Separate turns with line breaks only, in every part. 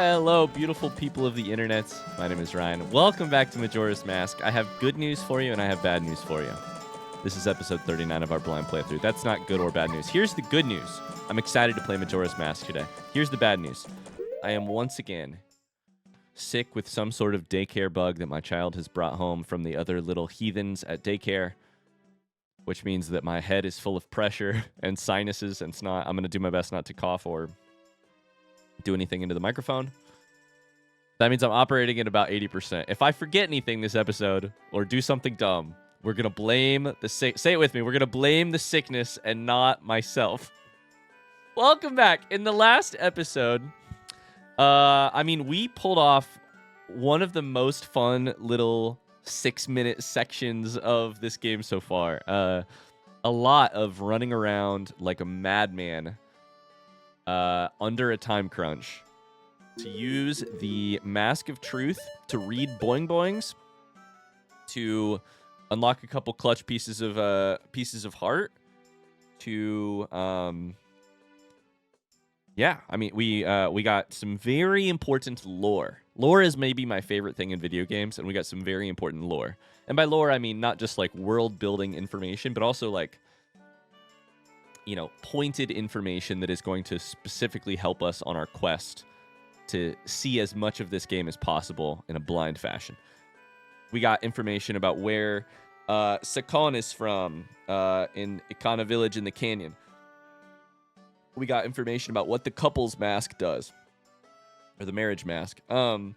Hello, beautiful people of the internet. My name is Ryan. Welcome back to Majora's Mask. I have good news for you, and I have bad news for you. This is episode 39 of our blind playthrough. That's not good or bad news. Here's the good news. I'm excited to play Majora's Mask today. Here's the bad news. I am once again sick with some sort of daycare bug that my child has brought home from the other little heathens at daycare, which means that my head is full of pressure and sinuses and snot. I'm going to do my best not to cough or do anything into the microphone. That means I'm operating at about 80%. If I forget anything this episode or do something dumb, we're going to blame the say it with me. We're going to blame the sickness and not myself. Welcome back. In the last episode, we pulled off one of the most fun little 6-minute sections of this game so far. A lot of running around like a madman under a time crunch to use the Mask of Truth to read boing boings, to unlock a couple clutch pieces of heart, to we got some very important lore. Lore is maybe my favorite thing in video games, and we got some very important lore. And by lore, I mean not just like world building information, but also like, you know, pointed information that is going to specifically help us on our quest to see as much of this game as possible in a blind fashion. We got information about where Sakon is from in Ikana Village in the canyon. We got information about what the couple's mask does, or the marriage mask, that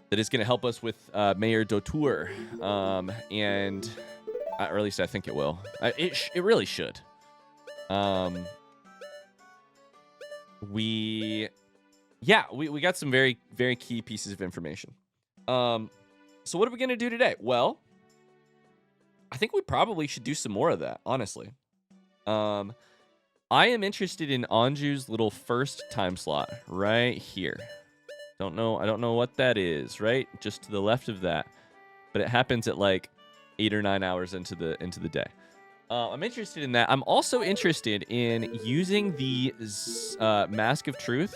is going to help us with Mayor Dotur, and or at least I think it will. It really should. We got some very, very key pieces of information. So what are we going to do today? Well, I think we probably should do some more of that, honestly. I am interested in Anju's little first time slot right here. I don't know what that is, right? Just to the left of that. But it happens at like 8 or 9 hours into the day. I'm interested in that. I'm also interested in using the Mask of Truth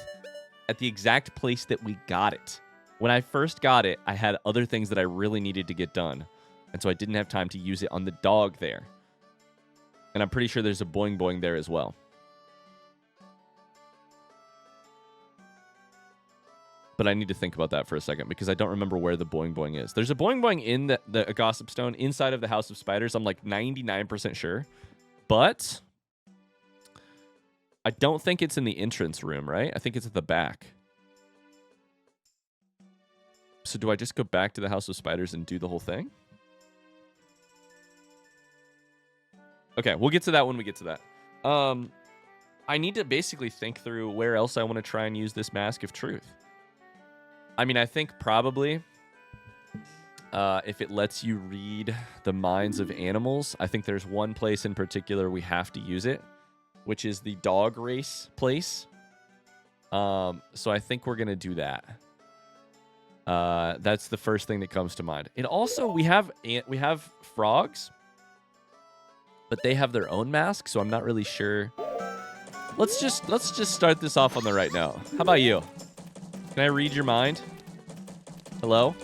at the exact place that we got it. When I first got it, I had other things that I really needed to get done. And so I didn't have time to use it on the dog there. And I'm pretty sure there's a boing boing there as well. But I need to think about that for a second because I don't remember where the boing boing is. There's a boing boing in the Gossip Stone inside of the House of Spiders. I'm like 99% sure. But I don't think it's in the entrance room, right? I think it's at the back. So do I just go back to the House of Spiders and do the whole thing? Okay, we'll get to that when we get to that. I need to basically think through where else I want to try and use this Mask of Truth. I mean, I think probably if it lets you read the minds of animals, I think there's one place in particular we have to use it, which is the dog race place. So I think we're going to do that. That's the first thing that comes to mind. And also, we have frogs, but they have their own mask, so I'm not really sure. Let's just start this off on the right note. How about you? Can I read your mind? Hello?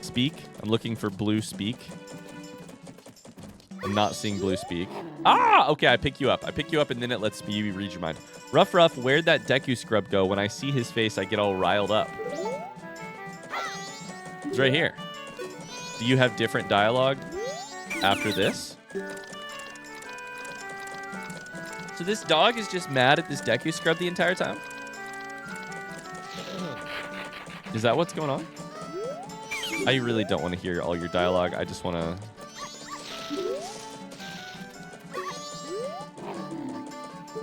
Speak. I'm looking for blue speak. I'm not seeing blue speak. Ah! Okay, I pick you up. And then it lets me read your mind. Ruff, where'd that Deku scrub go? When I see his face, I get all riled up. It's right here. Do you have different dialogue after this? So this dog is just mad at this Deku scrub the entire time? Is that what's going on? I really don't want to hear all your dialogue. I just want to...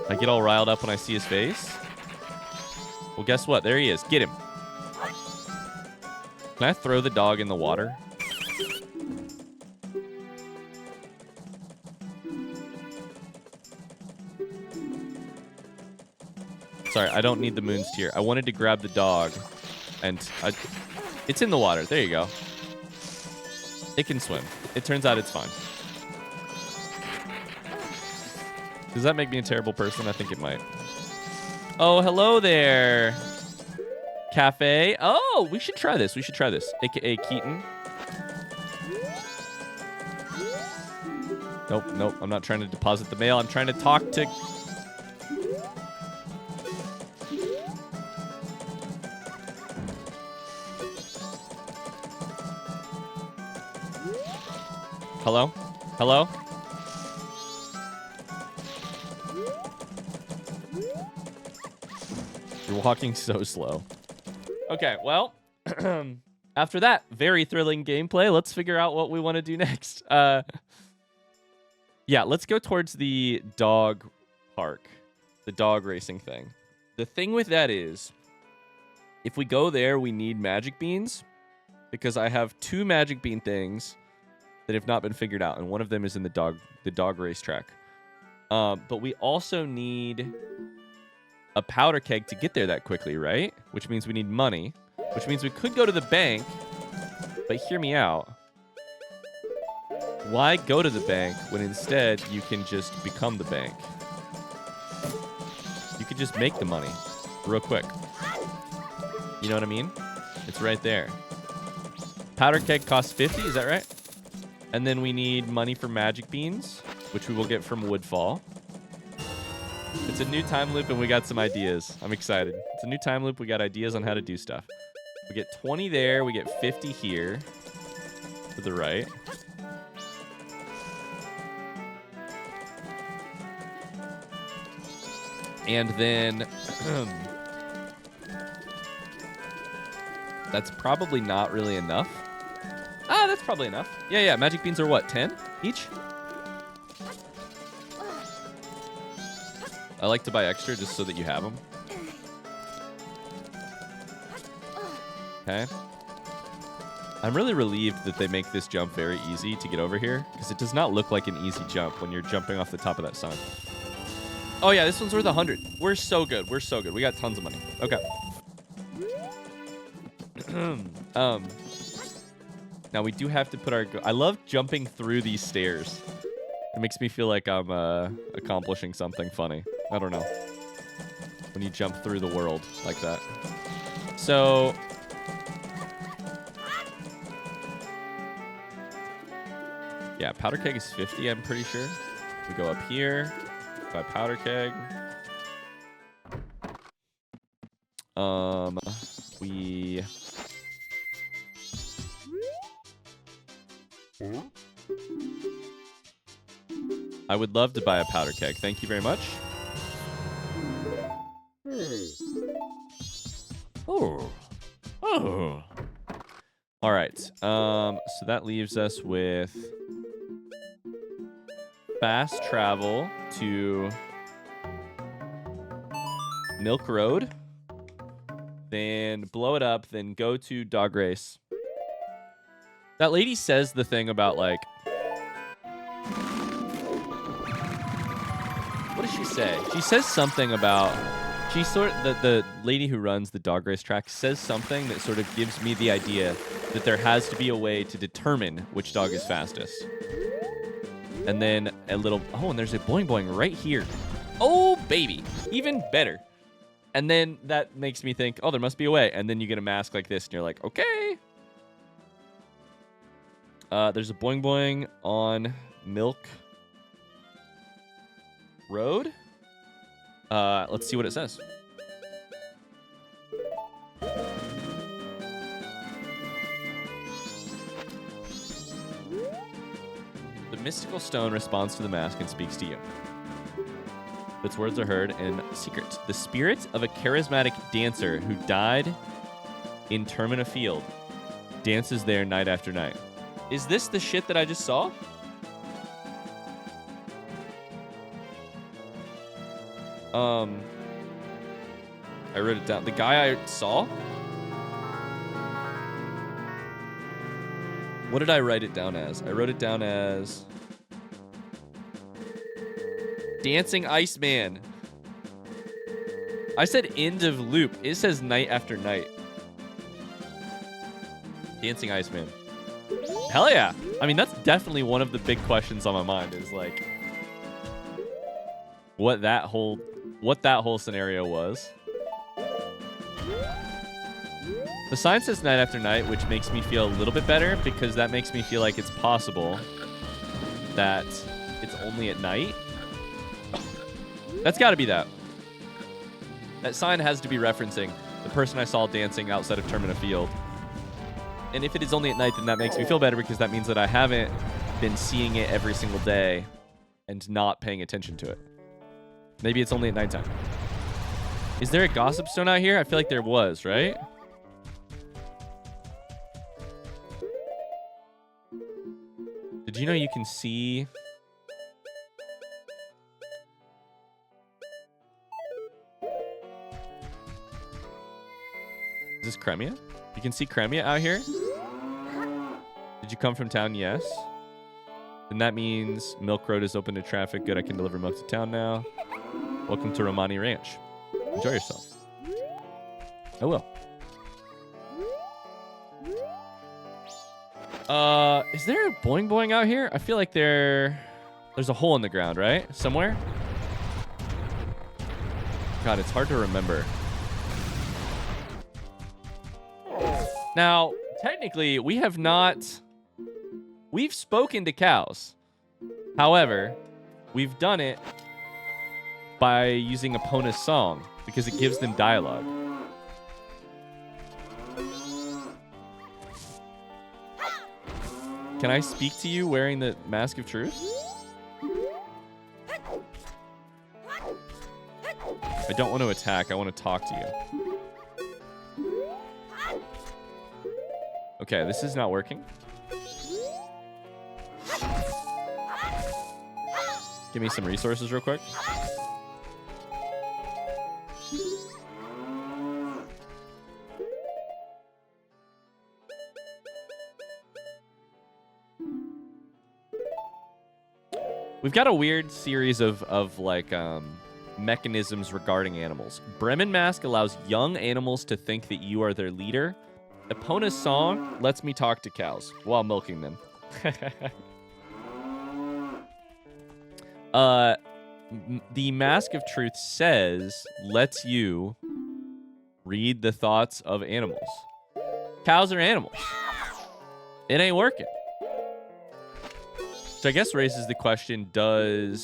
I get all riled up when I see his face. Well, guess what? There he is. Get him. Can I throw the dog in the water? Sorry, I don't need the moon's tear. I wanted to grab the dog. And it's in the water. There you go. It can swim. It turns out it's fine. Does that make me a terrible person? I think it might. Oh, hello there. Cafe. Oh, we should try this. We should try this. AKA Keaton. Nope, nope. I'm not trying to deposit the mail. I'm trying to talk to... Hello? Hello? You're walking so slow. Okay, well, after that very thrilling gameplay, let's figure out what we want to do next. Yeah, let's go towards the dog park, the dog racing thing. The thing with that is, if we go there, we need magic beans, because I have 2 magic bean things that have not been figured out, and one of them is in the dog racetrack. But we also need a powder keg to get there that quickly, right? Which means we need money, which means we could go to the bank, but hear me out. Why go to the bank when instead you can just become the bank? You could just make the money real quick. You know what I mean? It's right there. Powder keg costs 50, is that right? And then we need money for magic beans, which we will get from Woodfall. It's a new time loop, and we got some ideas. I'm excited. It's a new time loop. We got ideas on how to do stuff. We get 20 there. We get 50 here to the right. And then that's probably not really enough. Ah, that's probably enough. Yeah, magic beans are what, 10 each? I like to buy extra just so that you have them. Okay. I'm really relieved that they make this jump very easy to get over here, because it does not look like an easy jump when you're jumping off the top of that sun. Oh yeah, this one's worth 100. We're so good. We're so good. We got tons of money. Okay. Now we do have to put our... I love jumping through these stairs. It makes me feel like I'm accomplishing something funny. I don't know. When you jump through the world like that. So... yeah, powder keg is 50, I'm pretty sure. We go up here. Buy powder keg. We... I would love to buy a powder keg. Thank you very much. Oh. Oh. All right. So that leaves us with fast travel to Milk Road. Then blow it up. Then go to Dog Race. That lady says the thing about like... what does she say? She says something about... she sort of... the lady who runs the dog race track says something that sort of gives me the idea that there has to be a way to determine which dog is fastest. And then a little... oh, and there's a boing boing right here. Oh, baby. Even better. And then that makes me think, oh, there must be a way. And then you get a mask like this, and you're like, okay. There's a boing boing on Milk Road. Let's see what it says. The mystical stone responds to the mask and speaks to you. Its words are heard in secret. The spirit of a charismatic dancer who died in Termina Field dances there night after night. Is this the shit that I just saw? I wrote it down. The guy I saw? What did I write it down as? I wrote it down as... Dancing Iceman. I said end of loop. It says night after night. Dancing Iceman. Hell yeah. I mean, that's definitely one of the big questions on my mind is like... what that whole what that whole scenario was. The sign says night after night, which makes me feel a little bit better because that makes me feel like it's possible that it's only at night. That's got to be that. That sign has to be referencing the person I saw dancing outside of Termina Field. And if it is only at night, then that makes me feel better because that means that I haven't been seeing it every single day and not paying attention to it. Maybe it's only at nighttime. Is there a gossip stone out here? I feel like there was, right? Did you know you can see... Is this Cremia? You can see Cremia out here? Did you come from town? Yes. Then that means Milk Road is open to traffic. Good, I can deliver milk to town now. Welcome to Romani Ranch. Enjoy yourself. I will. Is there a boing boing out here? I feel like there's a hole in the ground, right? Somewhere? God, it's hard to remember. Now, technically, we've spoken to cows. However, we've done it by using Epona's song because it gives them dialogue. Can I speak to you wearing the Mask of Truth? I don't want to attack. I want to talk to you. Okay, this is not working. Give me some resources real quick. We've got a weird series of like mechanisms regarding animals. Bremen Mask allows young animals to think that you are their leader. Epona's song lets me talk to cows while milking them. The Mask of Truth says lets you read the thoughts of animals. Cows are animals. It ain't working. So I guess raises the question, can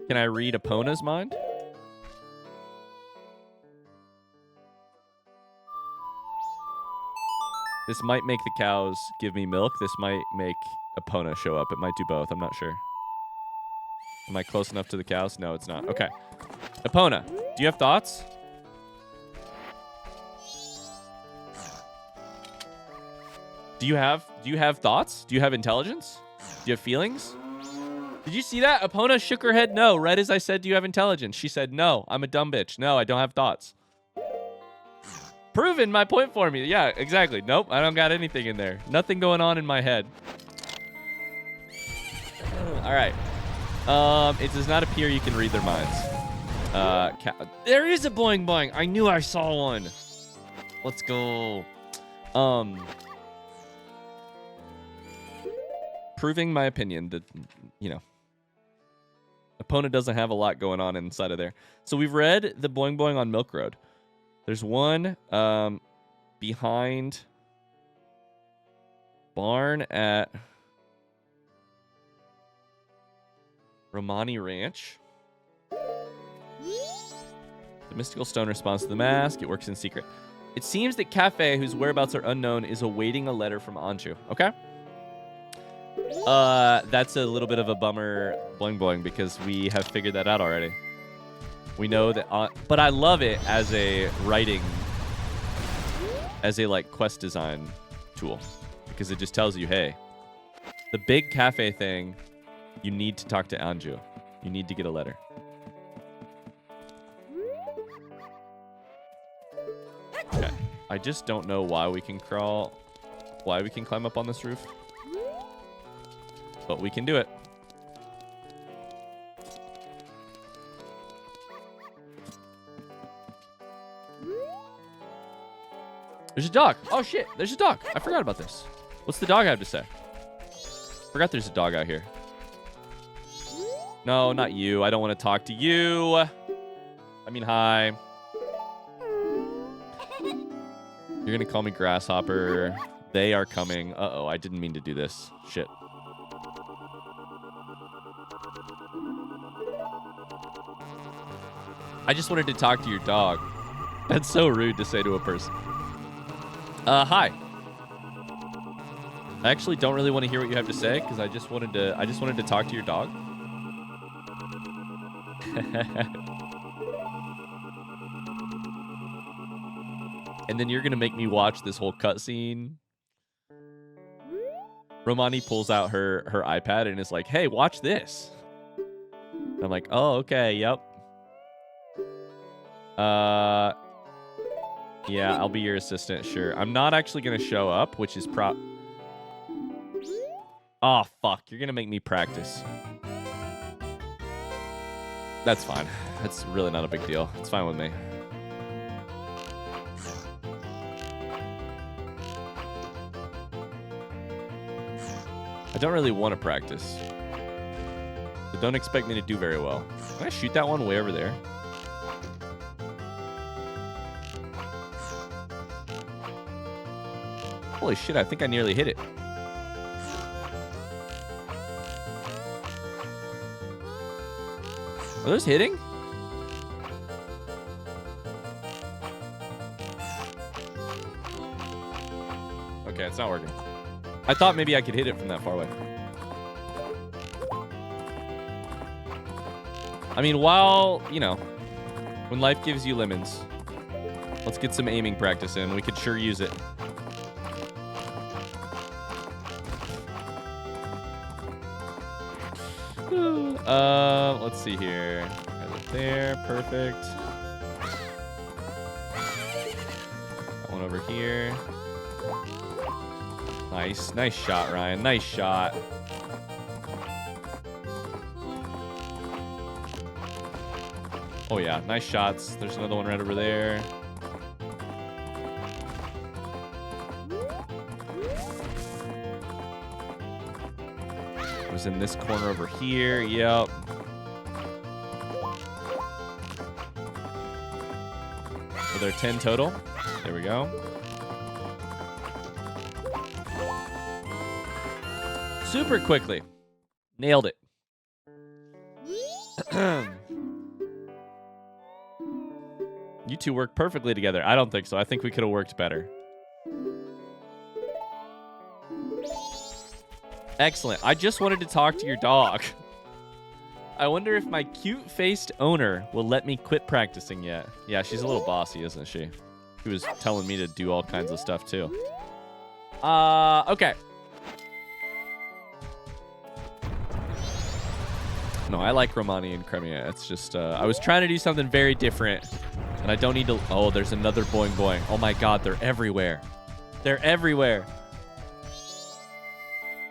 I read Epona's mind? This might make the cows give me milk. This might make Epona show up. It might do both. I'm not sure. Am I close enough to the cows? No, it's not. Okay. Epona, do you have thoughts? Do you have thoughts? Do you have intelligence? Do you have feelings? Did you see that? Epona shook her head no, right as I said, do you have intelligence? She said, no, I'm a dumb bitch. No, I don't have thoughts. Proven my point for me. Yeah, exactly. Nope, I don't got anything in there. Nothing going on in my head. All right. It does not appear you can read their minds. There is a boing boing. I knew I saw one. Let's go. Proving my opinion that, Epona doesn't have a lot going on inside of there. So we've read the boing boing on Milk Road. There's one behind barn at Romani Ranch. The mystical stone responds to the mask. It works in secret. It seems that Cafe, whose whereabouts are unknown, is awaiting a letter from Anju. Okay? That's a little bit of a bummer, boing boing, because we have figured that out already. We know that, but I love it as a like quest design tool, because it just tells you, hey, the big cafe thing, you need to talk to Anju. You need to get a letter. Okay. I just don't know why we can climb up on this roof. But we can do it. There's a dog. Oh, shit. There's a dog. I forgot about this. What's the dog have to say? Forgot there's a dog out here. No, not you. I don't want to talk to you. I mean, hi. You're gonna call me grasshopper. They are coming. Uh-oh, I didn't mean to do this. Shit. I just wanted to talk to your dog. That's so rude to say to a person. Hi. I actually don't really want to hear what you have to say because I just wanted to talk to your dog. And then you're gonna make me watch this whole cutscene. Romani pulls out her iPad and is like, "Hey, watch this." And I'm like, "Oh, okay, yep." Yeah, I'll be your assistant, sure. I'm not actually gonna show up, which is Oh, fuck. You're gonna make me practice. That's fine. That's really not a big deal. It's fine with me. I don't really want to practice. So don't expect me to do very well. Can I shoot that one way over there? Holy shit, I think I nearly hit it. Are those hitting? Okay, it's not working. I thought maybe I could hit it from that far away. I mean, while, you know, when life gives you lemons, let's get some aiming practice in. We could sure use it. Let's see here. Right there, perfect. That one over here. Nice, nice shot, Ryan. Nice shot. Oh yeah, nice shots. There's another one right over there. It was in this corner over here. Yep. So there are 10 total. There we go. Super quickly. Nailed it. You two work perfectly together. I don't think so. I think we could have worked better. Excellent. I just wanted to talk to your dog. I wonder if my cute-faced owner will let me quit practicing yet. Yeah, she's a little bossy, isn't she? She was telling me to do all kinds of stuff, too. Okay. No, I like Romani and Crimea. It's just, I was trying to do something very different. And I don't need to... Oh, there's another boing boing. Oh my god, they're everywhere. They're everywhere.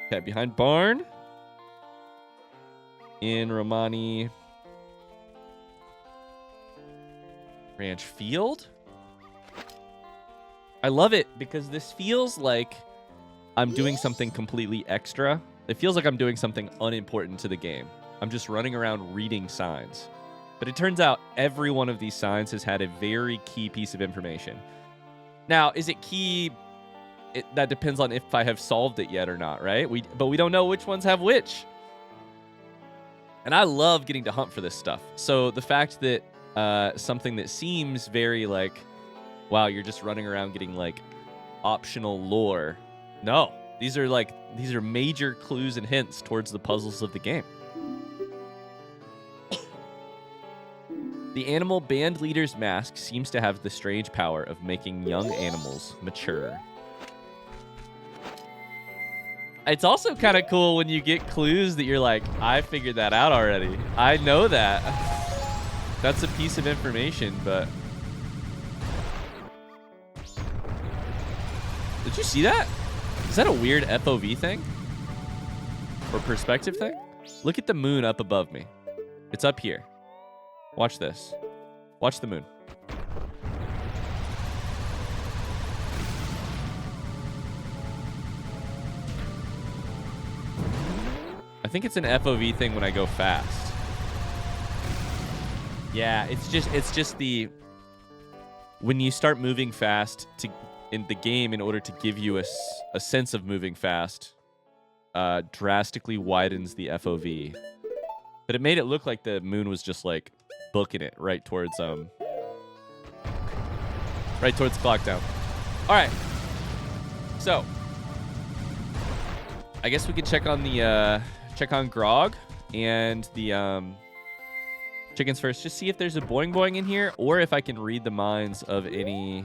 Okay, behind barn. In Romani Ranch field. I love it because this feels like I'm doing something completely extra. It feels like I'm doing something unimportant to the game. I'm just running around reading signs. But it turns out every one of these signs has had a very key piece of information. Now, is it key? That depends on if I have solved it yet or not, right? But we don't know which ones have which. And I love getting to hunt for this stuff. So the fact that something that seems very like, wow, you're just running around getting like optional lore. No, these are major clues and hints towards the puzzles of the game. The animal band leader's mask seems to have the strange power of making young animals mature. It's also kind of cool when you get clues that you're like, I figured that out already. I know that. That's a piece of information, but... Did you see that? Is that a weird FOV thing? Or perspective thing? Look at the moon up above me. It's up here. Watch this. Watch the moon. I think it's an FOV thing when I go fast. Yeah, it's just the when you start moving fast in the game in order to give you a sense of moving fast, drastically widens the FOV. But it made it look like the moon was just like booking it right towards clock down. All right. So, I guess we could check on Grog and the chickens first. Just see if there's a boing boing in here, or if I can read the minds of any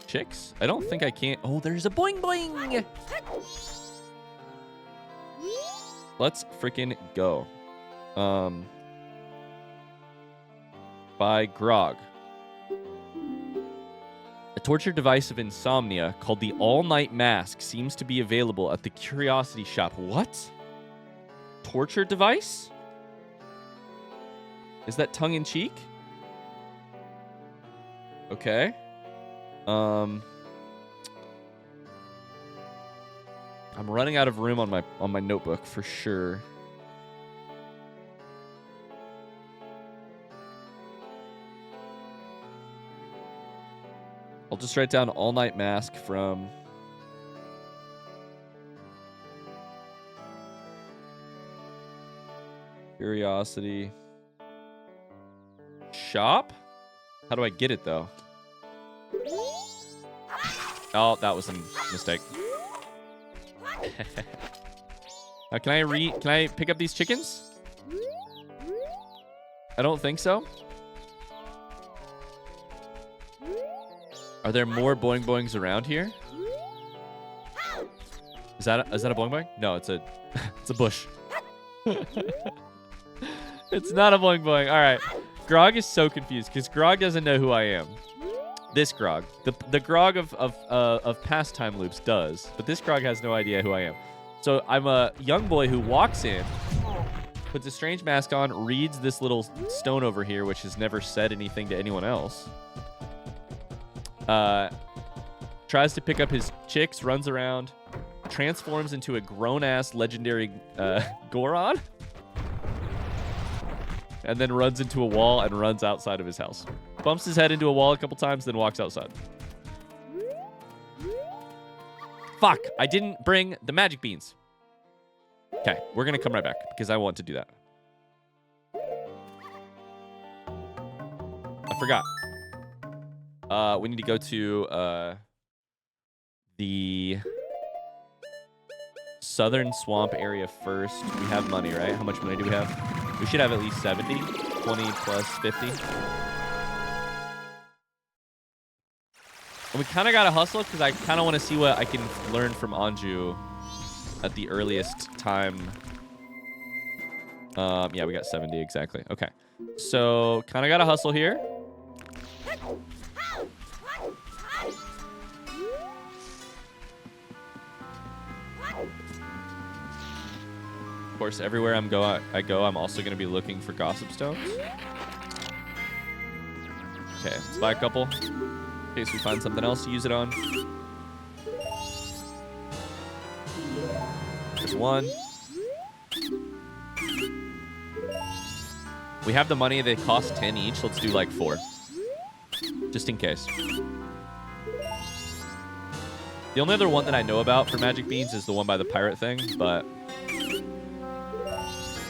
chicks. I don't think I can. Oh, there's a boing boing. Let's freaking go. By Grog. A torture device of insomnia called the All-Night Mask seems to be available at the Curiosity Shop. What? Torture device? Is that tongue-in-cheek? Okay. I'm running out of room on my notebook for sure. I'll just write down all-night mask from Curiosity Shop. How do I get it though? Oh, that was a mistake. Can I pick up these chickens? I don't think so. Are there more boing boings around here? Is that a boing boing? No, it's a it's a bush. It's not a boing boing. All right. Grog is so confused because Grog doesn't know who I am. This Grog, the Grog of past time loops does, but this Grog has no idea who I am. So I'm a young boy who walks in, puts a strange mask on, reads this little stone over here, which has never said anything to anyone else. Tries to pick up his chicks, runs around, transforms into a grown-ass legendary Goron, and then runs into a wall and runs outside of his house. Bumps his head into a wall a couple times, then walks outside. Fuck, I didn't bring the magic beans. Okay, we're going to come right back because I want to do that. I forgot. We need to go to the southern swamp area first. We have money, right? How much money do we have? We should have at least 70. 20 plus 50. And we kind of got to hustle because I kind of want to see what I can learn from Anju at the earliest time. Yeah, we got 70 exactly. Okay. So kind of got to hustle here. Of course, everywhere I go, I'm also going to be looking for gossip stones. Okay, let's buy a couple in case we find something else to use it on. There's one. We have the money. They cost 10 each. Let's do like 4. Just in case. The only other one that I know about for magic beans is the one by the pirate thing, but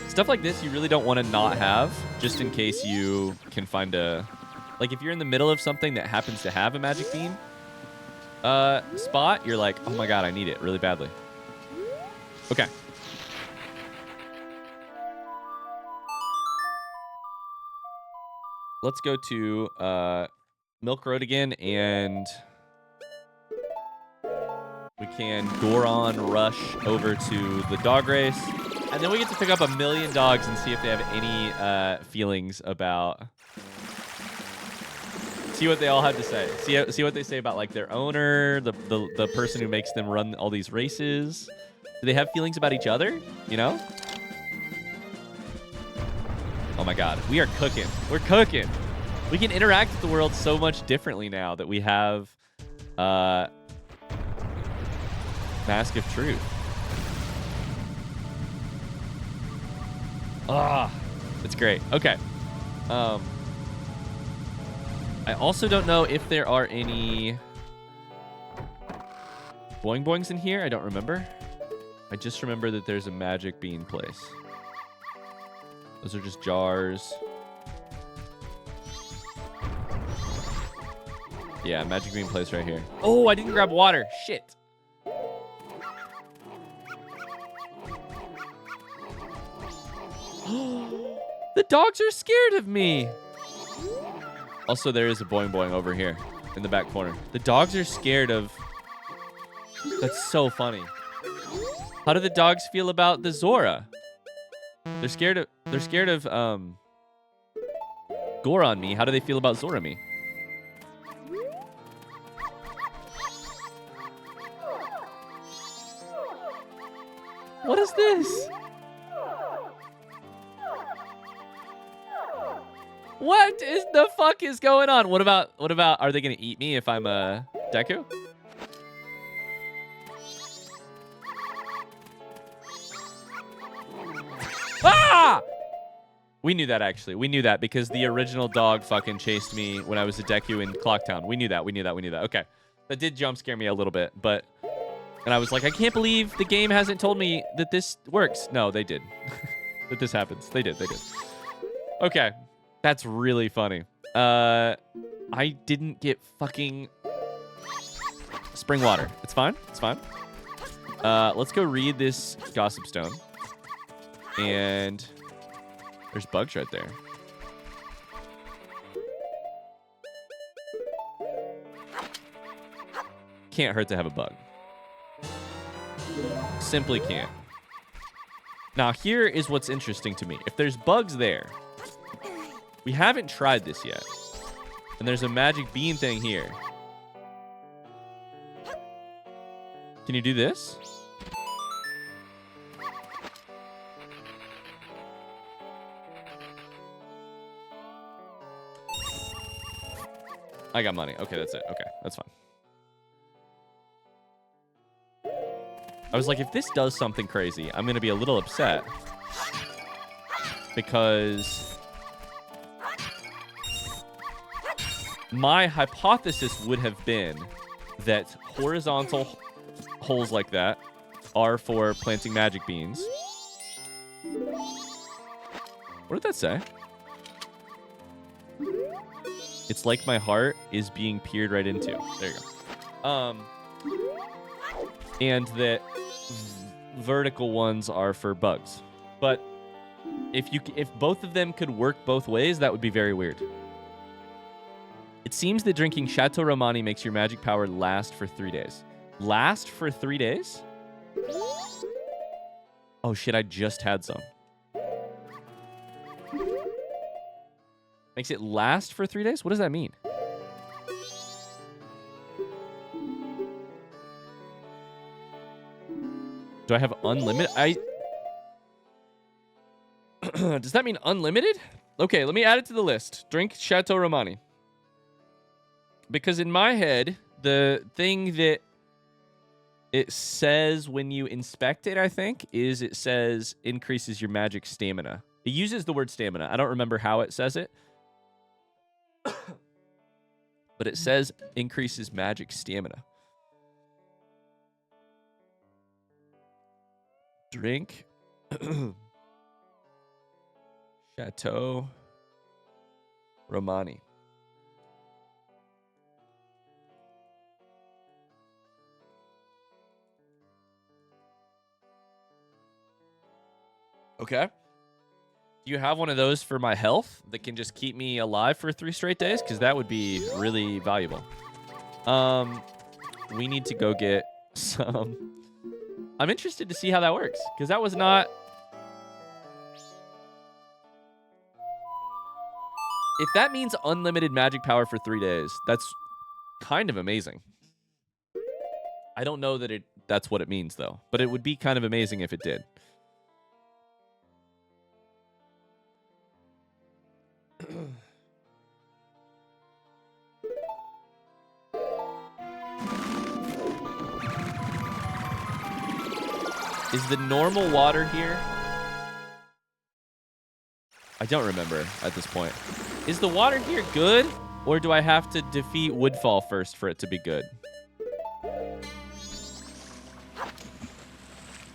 stuff like this you really don't want to not have, just in case you can find a... Like, if you're in the middle of something that happens to have a magic bean spot, you're like, oh my god, I need it really badly. Okay. Let's go to Milk Road again, and we can Goron rush over to the dog race. And then we get to pick up 1,000,000 dogs and see if they have any feelings about... See what they all have to say. See what they say about like their owner, the person who makes them run all these races. Do they have feelings about each other? You know? Oh my god, we are cooking. We're cooking. We can interact with the world so much differently now that we have Mask of Truth. Ah, it's great. Okay. I also don't know if there are any boing boings in here. I don't remember. I just remember that there's a magic bean place. Those are just jars. Yeah, magic bean place right here. Oh, I didn't grab water. Shit. The dogs are scared of me. Also, there is a boing boing over here in the back corner. The dogs are scared of... That's so funny. How do the dogs feel about the Zora? They're scared of Goron me. How do they feel about Zora me? What is this? What is the fuck is going on? What about are they gonna eat me if I'm a Deku? Ah! We knew that actually. We knew that because the original dog fucking chased me when I was a Deku in Clocktown. We knew that. Okay. That did jump scare me a little bit, but and I was like, I can't believe the game hasn't told me that this works. No, they did. That this happens. They did. Okay. That's really funny. I didn't get fucking spring water. It's fine. Let's go read this Gossip Stone. And there's bugs right there. Can't hurt to have a bug. Simply can't. Now, here is what's interesting to me. If there's bugs there, we haven't tried this yet. And there's a magic bean thing here. Can you do this? I got money. Okay, that's it. Okay, that's fine. I was like, if this does something crazy, I'm going to be a little upset. Because my hypothesis would have been that horizontal holes like that are for planting magic beans. What did that say? It's like my heart is being peered right into. There you go. And that vertical ones are for bugs. But if both of them could work both ways, that would be very weird. It seems that drinking Chateau Romani makes your magic power last for 3 days. Last for 3 days? Oh shit, I just had some. Makes it last for 3 days? What does that mean? Do I have unlimited? Does that mean unlimited? Okay, let me add it to the list. Drink Chateau Romani. Because in my head, the thing that it says when you inspect it, I think, is it says increases your magic stamina. It uses the word stamina. I don't remember how it says it. But it says increases magic stamina. Drink Chateau Romani. Okay. Do you have one of those for my health that can just keep me alive for 3 straight days? Because that would be really valuable. We need to go get some. I'm interested to see how that works. Because that was not... If that means unlimited magic power for 3 days, that's kind of amazing. I don't know that that's what it means, though. But it would be kind of amazing if it did. Is the normal water here I don't remember at this point. Is the water here good, or do I have to defeat Woodfall first for it to be good?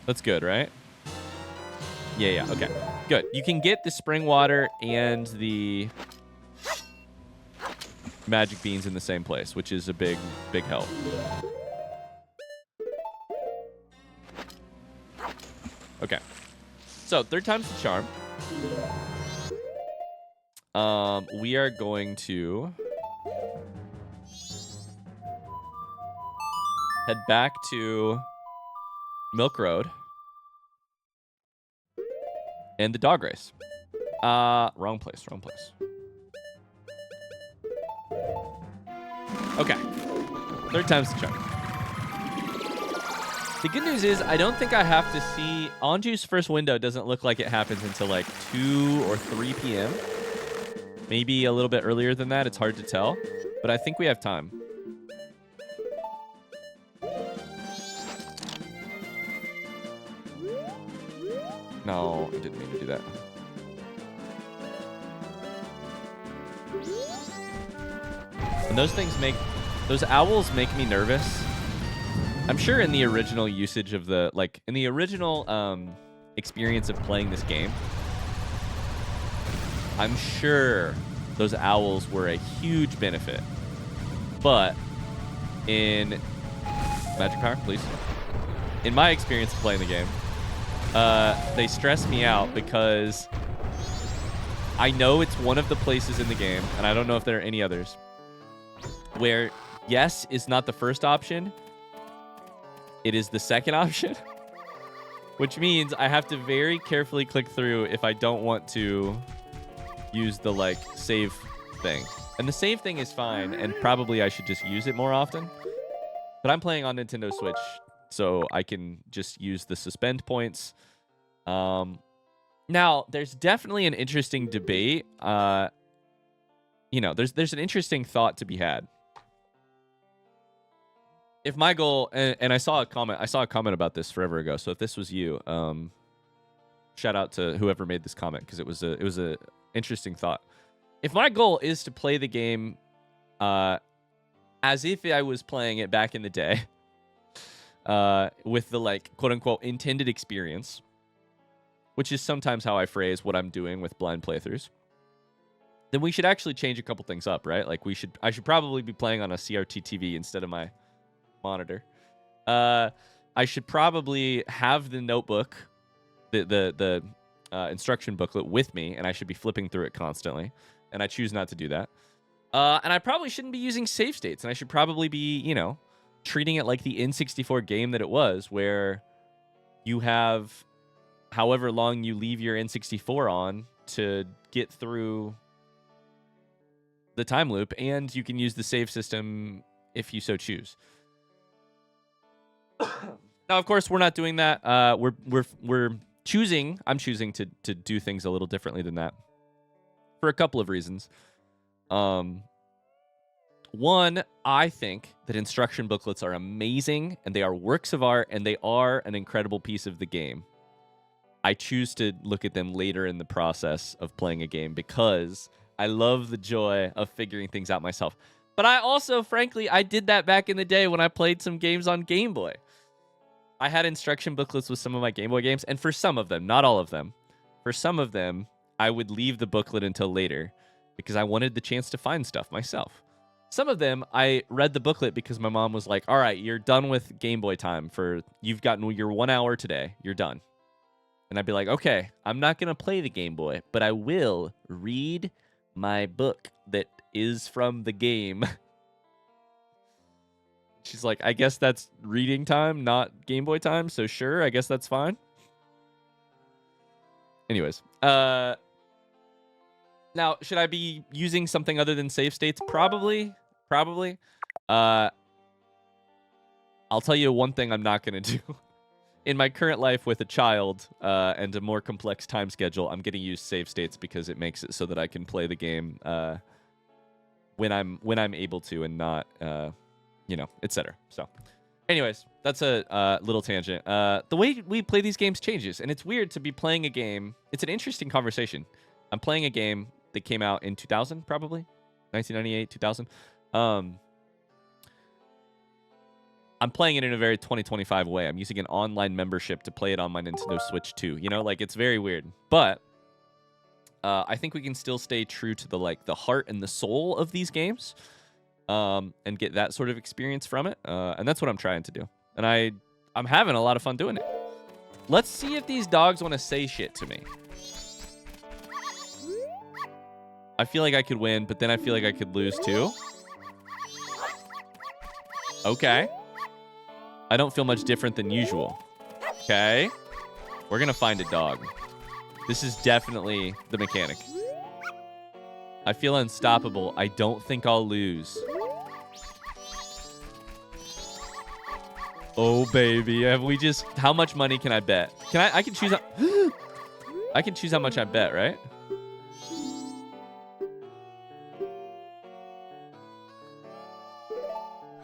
That's good, right? Yeah, okay. Good. You can get the spring water and the magic beans in the same place, which is a big help. Okay. So, third time's the charm. We are going to head back to Milk Road and the dog race. Wrong place. Okay. Third time's the charm. The good news is I don't think I have to see... Anju's first window doesn't look like it happens until like 2 or 3 p.m. Maybe a little bit earlier than that. It's hard to tell. But I think we have time. No, I didn't mean to do that. And those owls make me nervous. I'm sure in the original usage of the, like, in the original experience of playing this game, I'm sure those owls were a huge benefit. But in Magic Power, please. In my experience of playing the game, they stress me out because I know it's one of the places in the game, and I don't know if there are any others, where yes is not the first option. It is the second option, which means I have to very carefully click through if I don't want to use the, like, save thing. And the save thing is fine, and probably I should just use it more often. But I'm playing on Nintendo Switch, so I can just use the suspend points. Now, there's definitely an interesting debate. You know, there's an interesting thought to be had. If my goal, and I saw a comment about this forever ago. So if this was you, shout out to whoever made this comment, because it was a interesting thought. If my goal is to play the game as if I was playing it back in the day, with the, like, quote unquote intended experience, which is sometimes how I phrase what I'm doing with blind playthroughs, then we should actually change a couple things up, right? Like I should probably be playing on a CRT TV instead of my monitor. I should probably have the notebook, the instruction booklet with me, and I should be flipping through it constantly. And I choose not to do that. And I probably shouldn't be using save states, and I should probably be, you know, treating it like the N64 game that it was, where you have however long you leave your N64 on to get through the time loop, and you can use the save system if you so choose. Now, of course, we're not doing that. We're choosing. I'm choosing to do things a little differently than that for a couple of reasons. One, I think that instruction booklets are amazing, and they are works of art, and they are an incredible piece of the game. I choose to look at them later in the process of playing a game because I love the joy of figuring things out myself. But I also, frankly, I did that back in the day when I played some games on Game Boy. I had instruction booklets with some of my Game Boy games, and for some of them, not all of them, for some of them, I would leave the booklet until later because I wanted the chance to find stuff myself. Some of them, I read the booklet because my mom was like, all right, you're done with Game Boy time. You've gotten your 1 hour today. You're done. And I'd be like, okay, I'm not going to play the Game Boy, but I will read my book that is from the game. She's like, I guess that's reading time, not Game Boy time. So sure, I guess that's fine. Anyways, now, should I be using something other than save states? Probably. I'll tell you one thing I'm not going to do. In my current life with a child and a more complex time schedule, I'm going to use save states because it makes it so that I can play the game when I'm able to and not, etc. So, anyways, that's a little tangent. The way we play these games changes, and it's weird to be playing a game. It's an interesting conversation I'm playing a game that came out in 2000, probably 1998, 2000. I'm playing it in a very 2025 way. I'm using an online membership to play it on my Nintendo Switch 2. You know, like it's very weird. But I think we can still stay true to the heart and the soul of these games, and get that sort of experience from it. And that's what I'm trying to do. And I'm having a lot of fun doing it. Let's see if these dogs want to say shit to me. I feel like I could win, but then I feel like I could lose too. Okay. I don't feel much different than usual. Okay. We're going to find a dog. This is definitely the mechanic. I feel unstoppable. I don't think I'll lose. Oh, baby. Have we just... How much money can I bet? I can choose... I can choose how much I bet, right?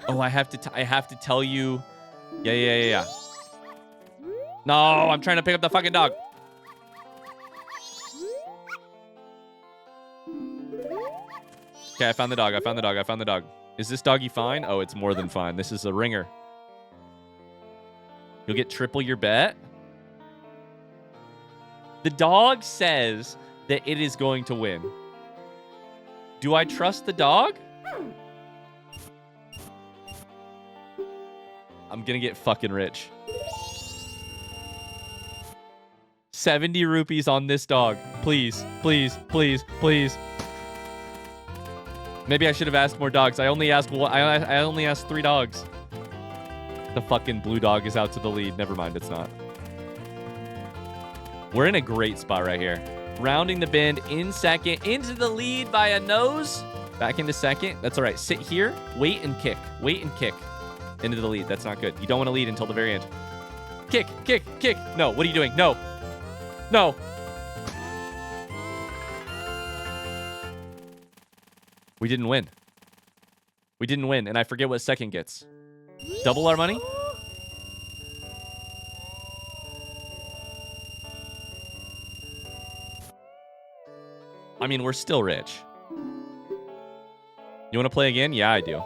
Oh, I have to tell you... Yeah. No, I'm trying to pick up the fucking dog. Okay, I found the dog. Is this doggy fine? Oh, it's more than fine. This is a ringer. You'll get triple your bet. The dog says that it is going to win. Do I trust the dog? I'm gonna get fucking rich. 70 rupees on this dog. Please. Maybe I should have asked more dogs. I only asked 3 dogs. The fucking blue dog is out to the lead. Never mind, it's not. We're in a great spot right here. Rounding the bend in second. Into the lead by a nose. Back into second. That's all right. Sit here. Wait and kick. Into the lead. That's not good. You don't want to lead until the very end. Kick. No, what are you doing? No. We didn't win. And I forget what second gets. Double our money? I mean, we're still rich. You want to play again? Yeah, I do.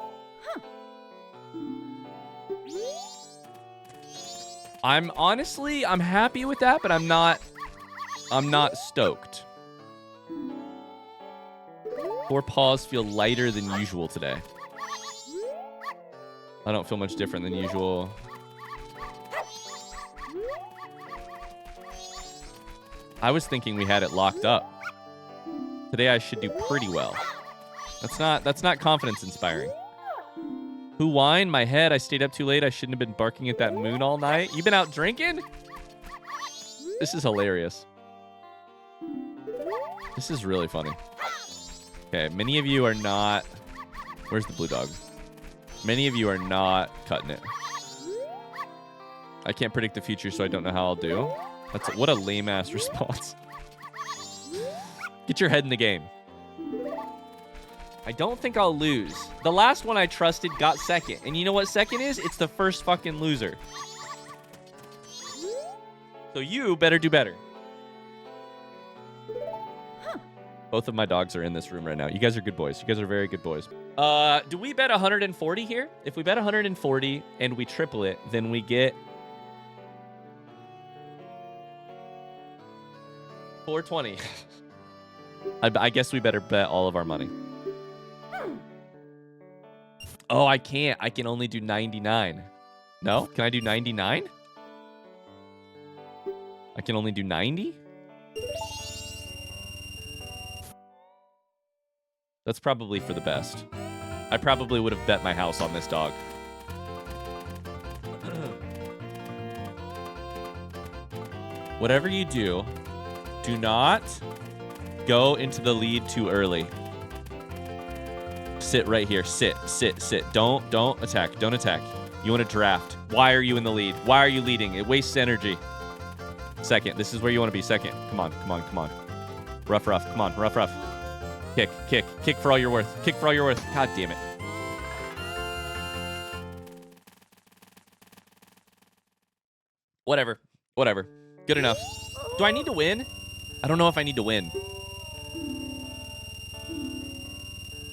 I'm happy with that, but I'm not stoked. 4 paws feel lighter than usual today. I don't feel much different than usual. I was thinking we had it locked up. Today I should do pretty well. That's not confidence inspiring. Who whined? My head. I stayed up too late. I shouldn't have been barking at that moon all night. You been out drinking? This is hilarious. This is really funny. Okay, many of you are not... Where's the blue dog? Many of you are not cutting it. I can't predict the future, so I don't know how I'll do. What a lame-ass response. Get your head in the game. I don't think I'll lose. The last one I trusted got second. And you know what second is? It's the first fucking loser. So you better do better. Both of my dogs are in this room right now. You guys are good boys. You guys are very good boys. Do we bet 140 here? If we bet 140 and we triple it, then we get 420. I guess we better bet all of our money. Oh, I can't. I can only do 99. No? Can I do 99? I can only do 90? That's probably for the best. I probably would have bet my house on this dog. Whatever you do, do not go into the lead too early. Sit right here. Sit. Don't attack. Don't attack. You want to draft. Why are you in the lead? Why are you leading? It wastes energy. Second. This is where you want to be. Second. Come on. Rough. Come on. Rough. Kick for all you're worth. God damn it. Whatever. Good enough. Do I need to win? I don't know if I need to win.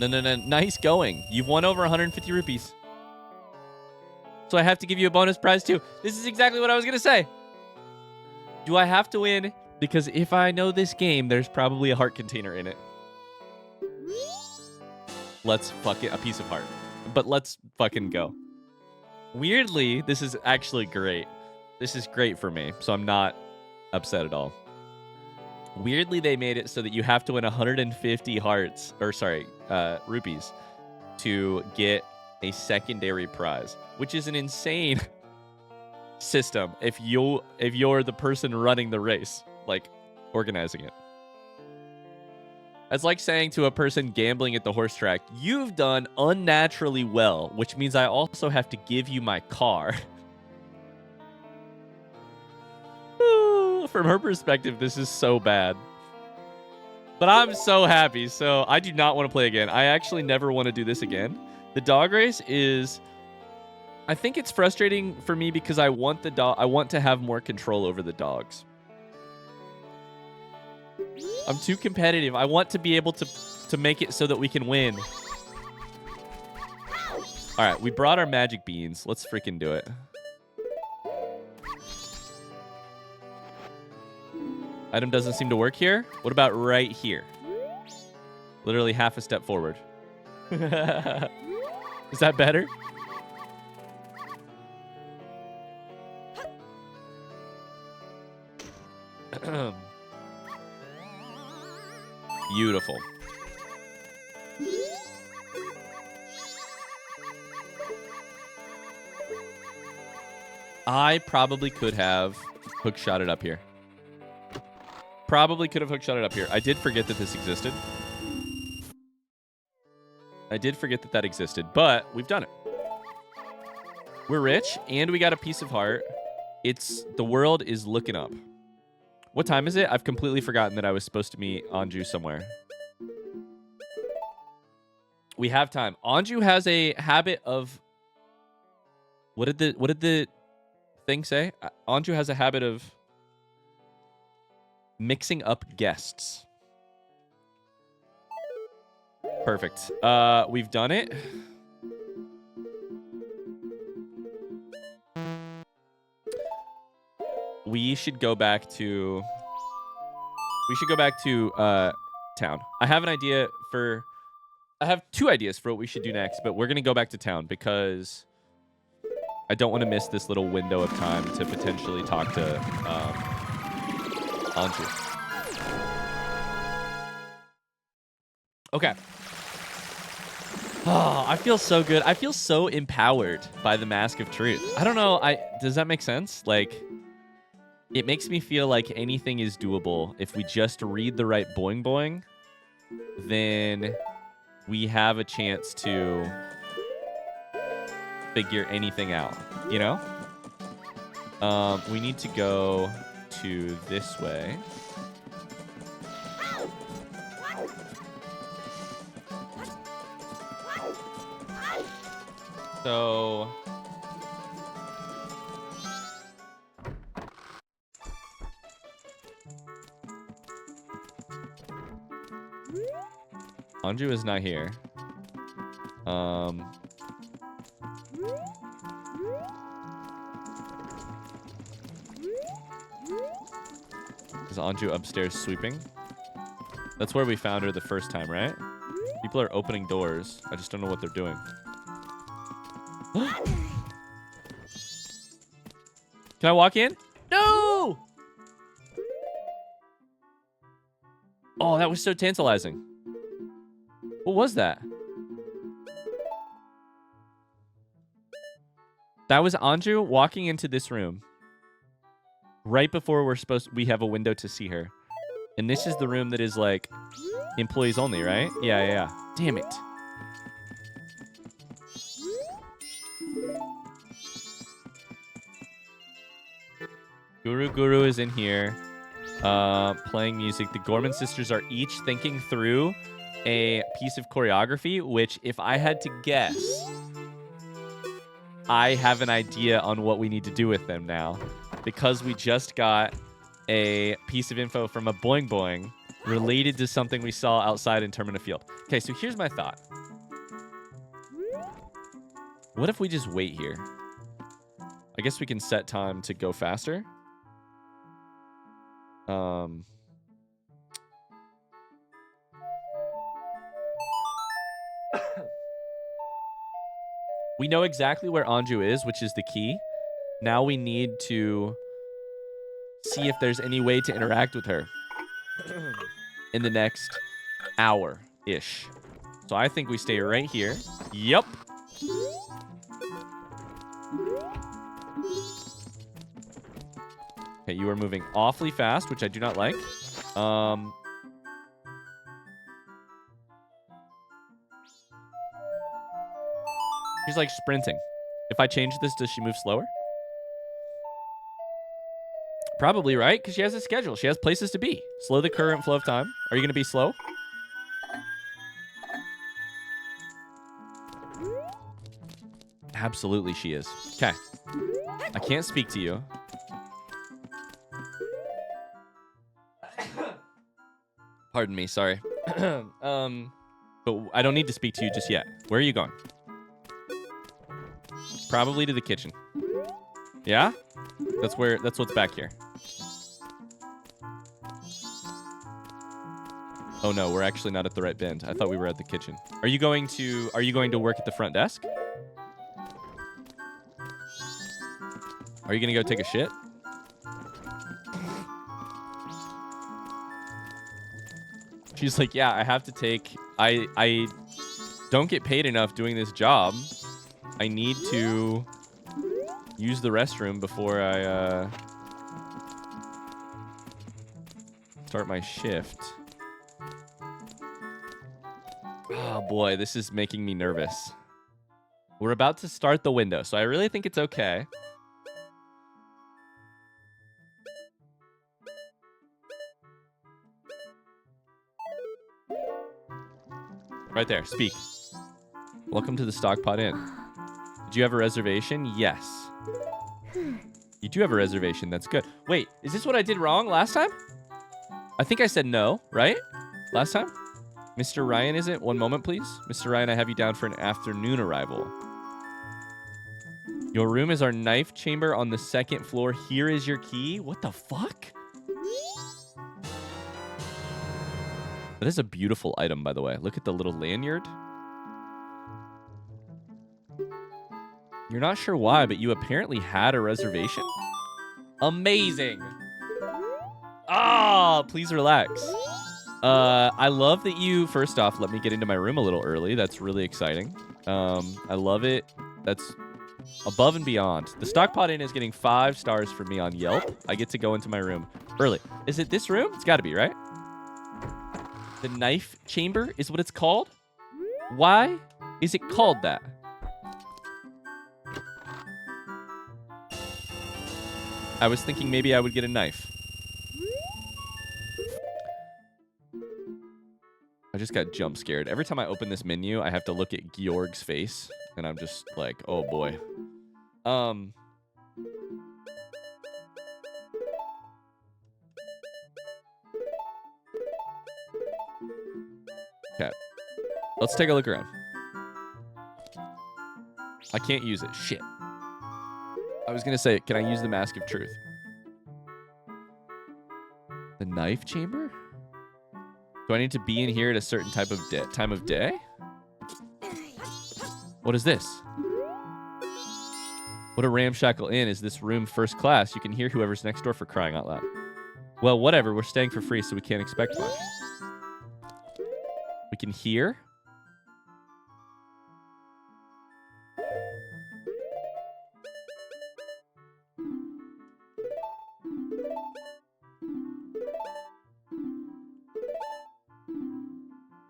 No. Nice going. You've won over 150 rupees. So I have to give you a bonus prize too. This is exactly what I was going to say. Do I have to win? Because if I know this game, there's probably a heart container in it. Let's fuck it. A piece of heart. But let's fucking go. Weirdly, this is actually great. This is great for me. So I'm not upset at all. Weirdly, they made it so that you have to win 150 hearts, or sorry, rupees to get a secondary prize, which is an insane system if you're the person running the race, like organizing it. It's like saying to a person gambling at the horse track, you've done unnaturally well, which means I also have to give you my car. From her perspective, this is so bad. But I'm so happy, so I do not want to play again. I actually never want to do this again. The dog race is... I think it's frustrating for me because I want to have more control over the dogs. I'm too competitive. I want to be able to make it so that we can win. All right, we brought our magic beans. Let's freaking do it. Item doesn't seem to work here. What about right here? Literally half a step forward. Is that better? Beautiful. I probably could have hook shot it up here. Probably could have hook shot it up here. I did forget that this existed. I did forget that that existed, but we've done it. We're rich, and we got a piece of heart. The world is looking up. What time is it? I've completely forgotten that I was supposed to meet Anju somewhere. We have time. Anju has a habit of... What did the thing say? Anju has a habit of mixing up guests. Perfect. We've done it. We should go back to town. I have an idea for... I have two ideas for what we should do next, but we're going to go back to town because I don't want to miss this little window of time to potentially talk to Anju. Okay. Oh, I feel so good. I feel so empowered by the Mask of Truth. I don't know. Does that make sense? Like, it makes me feel like anything is doable. If we just read the right boing boing, then we have a chance to figure anything out, you know? We need to go to this way. So... Anju is not here. Is Anju upstairs sweeping? That's where we found her the first time, right? People are opening doors. I just don't know what they're doing. Can I walk in? No! Oh, that was so tantalizing. What was that? That was Anju walking into this room right before we have a window to see her. And this is the room that is like employees only, right? Yeah. Damn it. Guru is in here playing music. The Gorman sisters are each thinking through a piece of choreography, which if I had to guess, I have an idea on what we need to do with them now. Because we just got a piece of info from a Boing Boing, related to something we saw outside in Termina Field. Okay, so here's my thought. What if we just wait here? I guess we can set time to go faster. We know exactly where Anju is, which is the key. Now we need to see if there's any way to interact with her in the next hour-ish. So I think we stay right here. Yep. Okay, you are moving awfully fast, which I do not like. She's like sprinting. If I change this, does she move slower? Probably, right? Because she has a schedule. She has places to be. Slow the current flow of time. Are you going to be slow? Absolutely she is. Okay. I can't speak to you. Pardon me, sorry. But I don't need to speak to you just yet. Where are you going? Probably to the kitchen. Yeah? That's what's back here. Oh no, we're actually not at the right bend. I thought we were at the kitchen. Are you going to work at the front desk? Are you going to go take a shit? She's like, yeah, I have to take... I don't get paid enough doing this job. I need to use the restroom before I start my shift. Oh boy, this is making me nervous. We're about to start the window, so I really think it's okay. Right there, speak. Welcome to the Stockpot Inn. Did you have a reservation? Yes. You do have a reservation. That's good. Wait, is this what I did wrong last time? I think I said no, right? Last time? Mr. Ryan, is it? One moment, please. Mr. Ryan, I have you down for an afternoon arrival. Your room is our knife chamber on the second floor. Here is your key. What the fuck? That is a beautiful item, by the way. Look at the little lanyard. You're not sure why, but you apparently had a reservation? Amazing. Ah, please relax. I love that you, first off, let me get into my room a little early. That's really exciting. I love it. That's above and beyond. The Stockpot Inn is getting 5 stars for me on Yelp. I get to go into my room early. Is it this room? It's got to be, right? The knife chamber is what it's called? Why is it called that? I was thinking maybe I would get a knife. I just got jump scared. Every time I open this menu, I have to look at Georg's face, and I'm just like, oh boy. Okay. Let's take a look around. I can't use it. Shit. I was going to say, can I use the Mask of Truth? The knife chamber? Do I need to be in here at a certain time of day? What is this? What a ramshackle inn. Is this room first class? You can hear whoever's next door, for crying out loud. Well, whatever. We're staying for free, so we can't expect much. We can hear?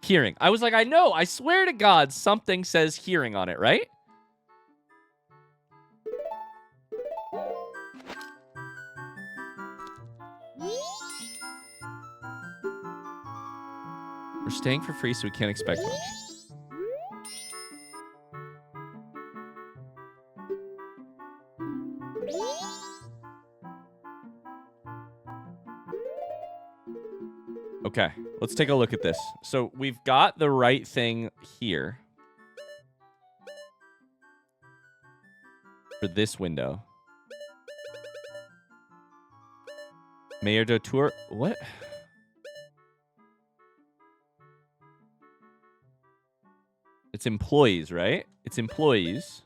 Hearing. I was like, I know. I swear to God, something says hearing on it, right? We're staying for free, so we can't expect much. Okay, let's take a look at this. So we've got the right thing here for this window. Mayor de Tour. What? It's employees, right? It's employees.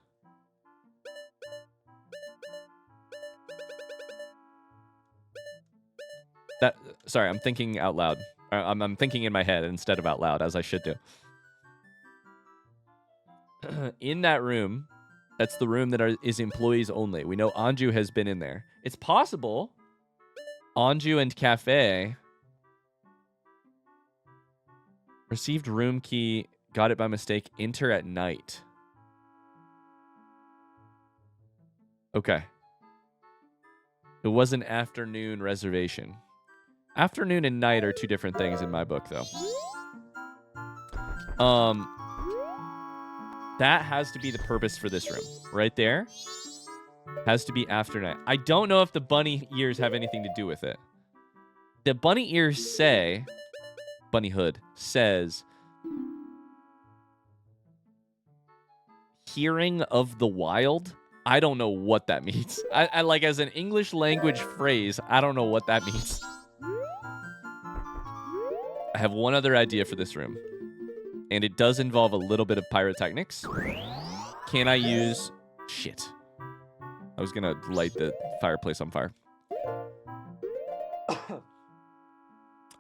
Sorry, I'm thinking out loud. I'm thinking in my head instead of out loud, as I should do. In that room, that's the room that is employees only. We know Anju has been in there. It's possible Anju and Cafe received room key, got it by mistake, enter at night. Okay. It was an afternoon reservation. Afternoon and night are two different things in my book, though. That has to be the purpose for this room. Right there. Has to be after night. I don't know if the bunny ears have anything to do with it. The bunny ears say... Bunny hood says... Hearing of the wild. I don't know what that means. I like, as an English language phrase, I don't know what that means. I have one other idea for this room, and it does involve a little bit of pyrotechnics. Can I use... Shit. I was going to light the fireplace on fire.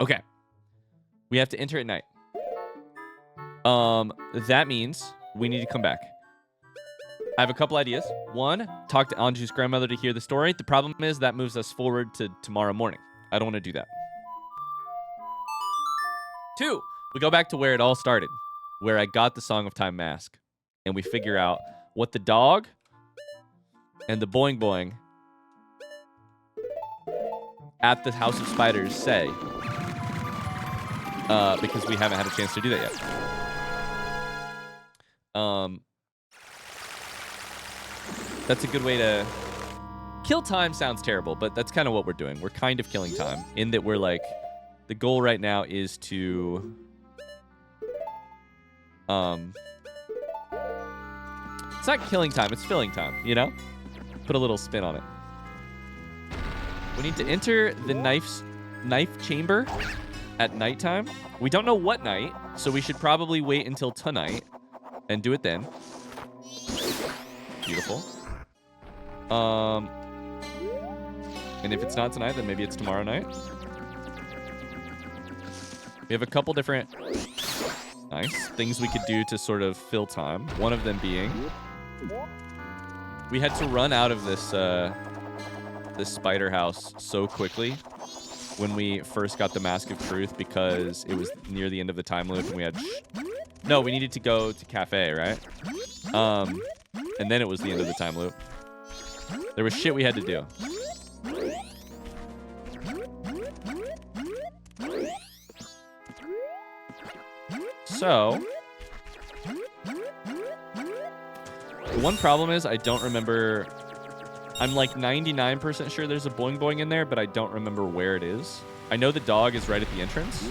Okay. We have to enter at night. That means we need to come back. I have a couple ideas. One, talk to Anju's grandmother to hear the story. The problem is that moves us forward to tomorrow morning. I don't want to do that. 2, we go back to where it all started, where I got the Song of Time mask, and we figure out what the dog and the boing boing at the House of Spiders say, because we haven't had a chance to do that yet. That's a good way to... Kill time sounds terrible, but that's kind of what we're doing. We're kind of killing time, in that we're like... The goal right now is to... It's not killing time, it's filling time, you know? Put a little spin on it. We need to enter the knife chamber at nighttime. We don't know what night, so we should probably wait until tonight and do it then. Beautiful. And if it's not tonight, then maybe it's tomorrow night. We have a couple different things we could do to sort of fill time. One of them being we had to run out of this this spider house so quickly when we first got the Mask of Truth, because it was near the end of the time loop and we had no, we needed to go to Cafe, right? And then it was the end of the time loop. There was shit we had to do. So, the one problem is I don't remember. I'm like 99% sure there's a boing boing in there, but I don't remember where it is. I know the dog is right at the entrance.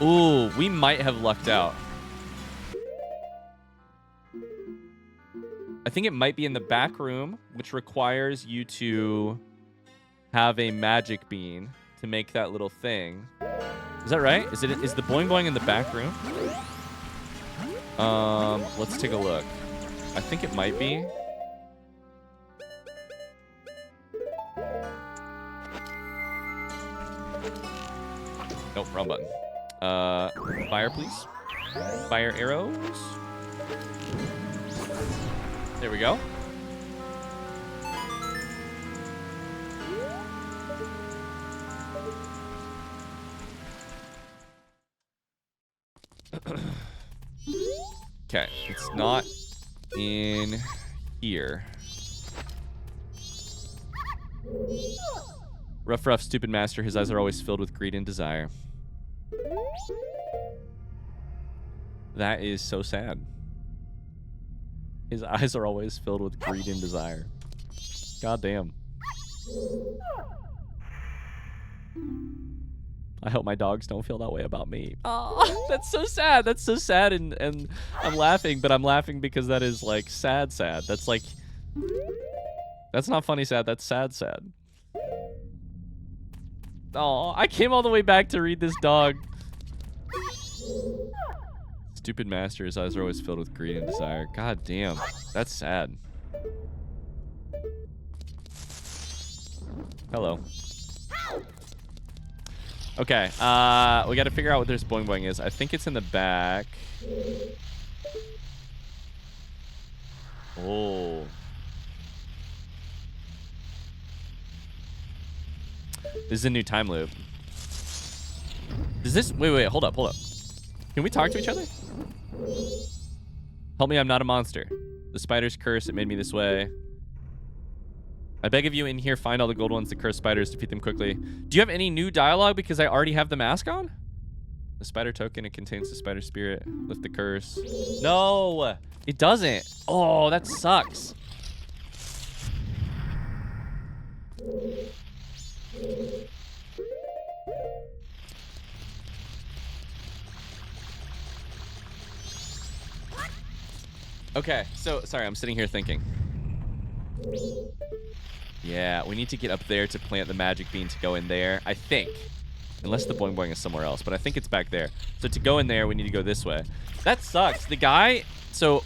Ooh, we might have lucked out. I think it might be in the back room, which requires you to have a magic bean to make that little thing. Is that right? Is the boing boing in the back room? Let's take a look. I think it might be. Nope, wrong button. Fire, please. Fire arrows. There we go. Okay, it's not in here. Rough, stupid master. His eyes are always filled with greed and desire. That is so sad. His eyes are always filled with greed and desire. God damn. I hope my dogs don't feel that way about me. Oh, that's so sad. That's so sad, and I'm laughing, but I'm laughing because that is like sad. That's like, that's not funny sad. That's sad. Oh, I came all the way back to read this dog. Stupid master. His eyes are always filled with greed and desire. God damn. That's sad. Hello. Okay, we got to figure out what this boing boing is. I think it's in the back. Oh. This is a new time loop. Does this... Wait, hold up. Can we talk to each other? Help me, I'm not a monster. The spider's curse, it made me this way. I beg of you, in here, find all the gold ones that curse spiders, defeat them quickly. Do you have any new dialogue because I already have the mask on? The spider token, it contains the spider spirit. Lift the curse. No, it doesn't. Oh, that sucks. Okay, so, sorry, I'm sitting here thinking. Yeah, we need to get up there to plant the magic bean to go in there, I think. Unless the boing boing is somewhere else, but I think it's back there. So to go in there, we need to go this way. That sucks. The guy, so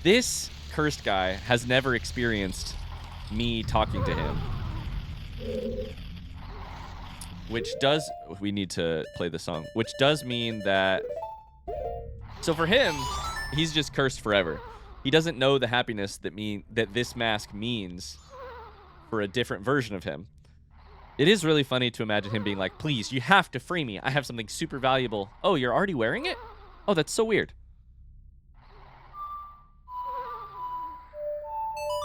this cursed guy has never experienced me talking to him. Which does, we need to play the song, which does mean that, so for him, he's just cursed forever. He doesn't know the happiness that this mask means for a different version of him. It is really funny to imagine him being like, please, you have to free me. I have something super valuable. Oh, you're already wearing it? Oh, that's so weird.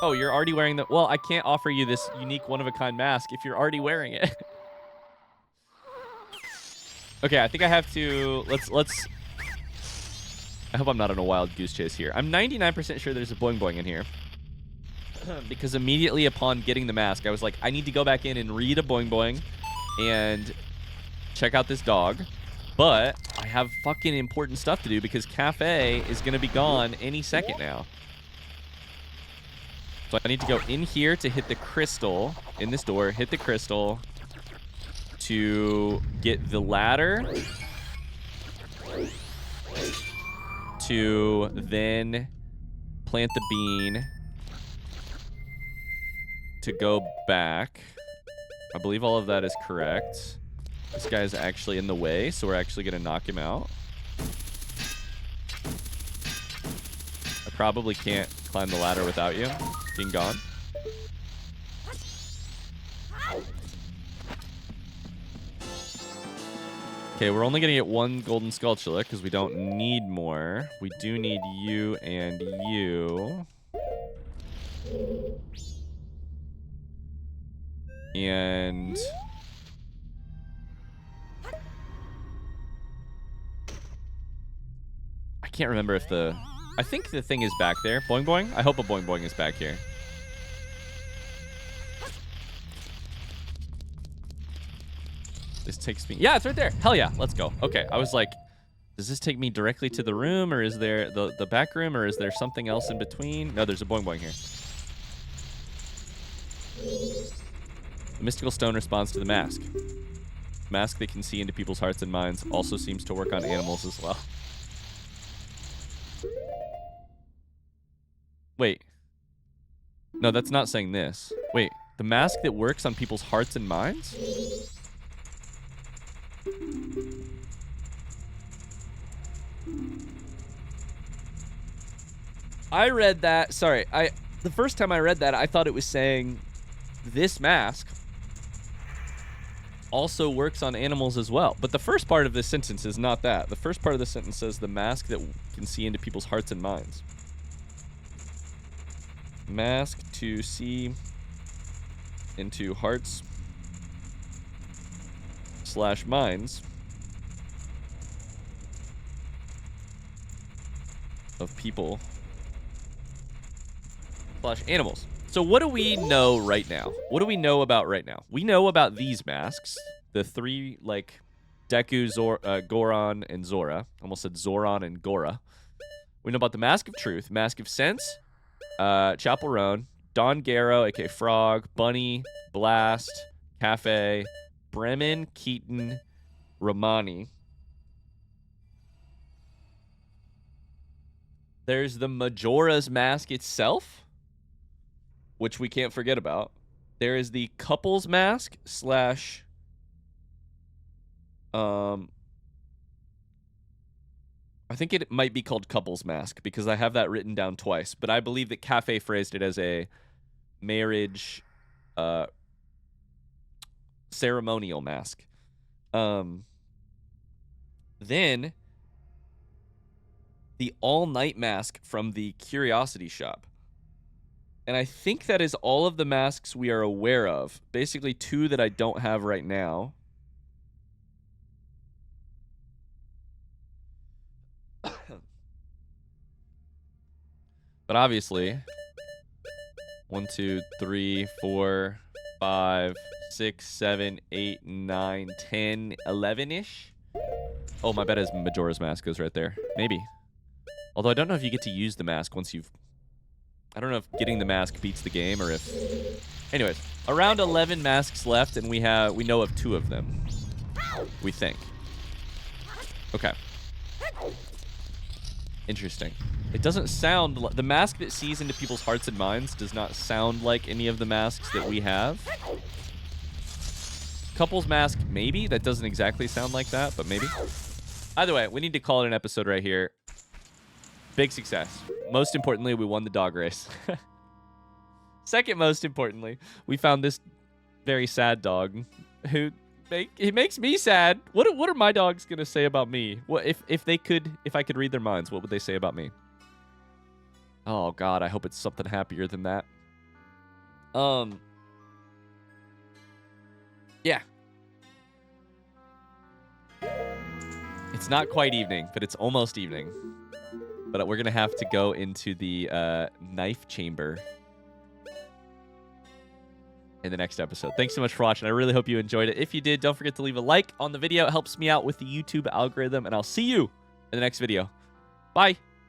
Oh, you're already wearing the... Well, I can't offer you this unique one-of-a-kind mask if you're already wearing it. Okay, I think I have to... Let's... I hope I'm not on a wild goose chase here. I'm 99% sure there's a boing boing in here. Because immediately upon getting the mask, I was like, I need to go back in and read a boing boing and check out this dog. But I have fucking important stuff to do because Cafe is going to be gone any second now. So I need to go in here to hit the crystal in this door, hit the crystal to get the ladder to then plant the bean to go back. I believe all of that is correct. This guy is actually in the way, so we're actually going to knock him out. I probably can't climb the ladder without you being gone. Okay, we're only going to get one golden skulltula because we don't need more. We do need you and you. And... I can't remember if the... I think the thing is back there. Boing boing? I hope a boing boing is back here. This takes me... Yeah, it's right there. Hell yeah. Let's go. Okay, I was like, does this take me directly to the room, or is there the back room, or is there something else in between? No, there's a boing boing here. The mystical stone responds to the mask. The mask that can see into people's hearts and minds also seems to work on animals as well. Wait. No, that's not saying this. Wait, the mask that works on people's hearts and minds? I read that, sorry, the first time I read that, I thought it was saying this mask also works on animals as well. But the first part of this sentence is not that. The first part of the sentence says the mask that can see into people's hearts and minds. Mask to see into hearts / minds of people animals. So what do we know right now? What do we know about right now? We know about these masks. The three, like, Deku, Goron, and Zora. Almost said Zoran and Gora. We know about the Mask of Truth, Mask of Sense, Chaperone, Don Garo, aka Frog, Bunny, Blast, Cafe, Bremen, Keaton, Romani. There's the Majora's Mask itself, which we can't forget about. There is the Couples Mask slash... I think it might be called Couples Mask because I have that written down twice. But I believe that Cafe phrased it as a marriage ceremonial mask. Then the all-night mask from the Curiosity Shop. And I think that is all of the masks we are aware of. Basically 2 that I don't have right now. But obviously, 1, 2, 3, 4, 5, 6, 7, 8, 9, 10, 11-ish. Oh, my bet is Majora's Mask goes right there. Maybe. Although I don't know if you get to use the mask once you've... I don't know if getting the mask beats the game or if... Anyways, around 11 masks left, and we know of 2 of them. We think. Okay. Interesting. It doesn't sound... The mask that sees into people's hearts and minds does not sound like any of the masks that we have. Couples mask, maybe. That doesn't exactly sound like that, but maybe. Either way, we need to call it an episode right here. Big success. Most importantly, we won the dog race. Second most importantly, we found this very sad dog who... It makes me sad. What are my dogs gonna say about me? What if I could read their minds, what would they say about me? Oh God, I hope it's something happier than that. Yeah. It's not quite evening, but it's almost evening. But we're gonna have to go into the knife chamber in the next episode. Thanks so much for watching. I really hope you enjoyed it. If you did, don't forget to leave a like on the video. It helps me out with the YouTube algorithm, and I'll see you in the next video. Bye.